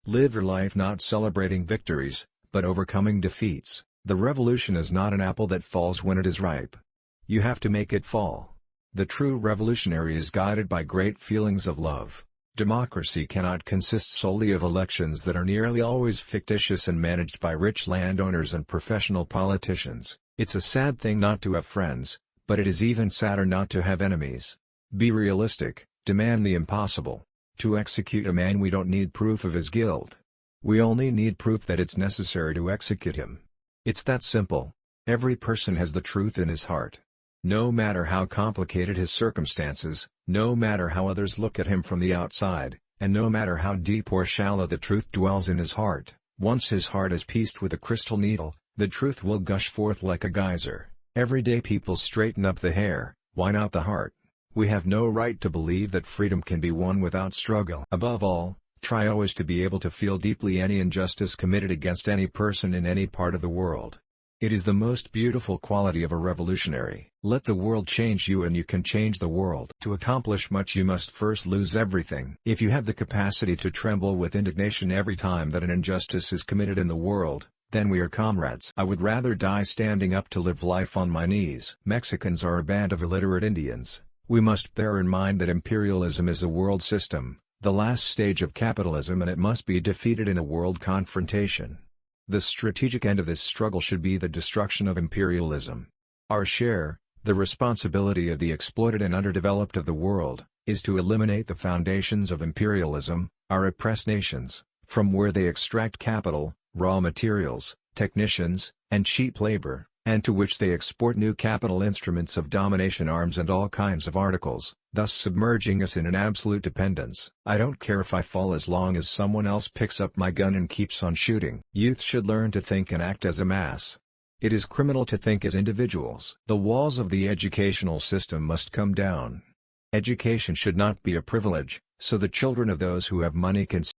Live your life not celebrating victories, but overcoming defeats. The revolution is not an apple that falls when it is ripe. You have to make it fall. The true revolutionary is guided by great feelings of love. Democracy cannot consist solely of elections that are nearly always fictitious and managed by rich landowners and professional politicians. It's a sad thing not to have friends, but it is even sadder not to have enemies. Be realistic, demand the impossible. To execute a man we don't need proof of his guilt. We only need proof that it's necessary to execute him. It's that simple. Every person has the truth in his heart. No matter how complicated his circumstances, no matter how others look at him from the outside, and no matter how deep or shallow the truth dwells in his heart, once his heart is pieced with a crystal needle, the truth will gush forth like a geyser. Everyday people straighten up the hair, why not the heart? We have no right to believe that freedom can be won without struggle. Above all, try always to be able to feel deeply any injustice committed against any person in any part of the world. It is the most beautiful quality of a revolutionary. Let the world change you and you can change the world. To accomplish much you must first lose everything. If you have the capacity to tremble with indignation every time that an injustice is committed in the world, then we are comrades. I would rather die standing up to live life on my knees. Mexicans are a band of illiterate Indians. We must bear in mind that imperialism is a world system, the last stage of capitalism, and it must be defeated in a world confrontation. The strategic end of this struggle should be the destruction of imperialism. Our share, the responsibility of the exploited and underdeveloped of the world, is to eliminate the foundations of imperialism, our oppressed nations, from where they extract capital, raw materials, technicians, and cheap labor, and to which they export new capital instruments of domination, arms and all kinds of articles, thus submerging us in an absolute dependence. I don't care if I fall as long as someone else picks up my gun and keeps on shooting. Youth should learn to think and act as a mass. It is criminal to think as individuals. The walls of the educational system must come down. Education should not be a privilege, so the children of those who have money can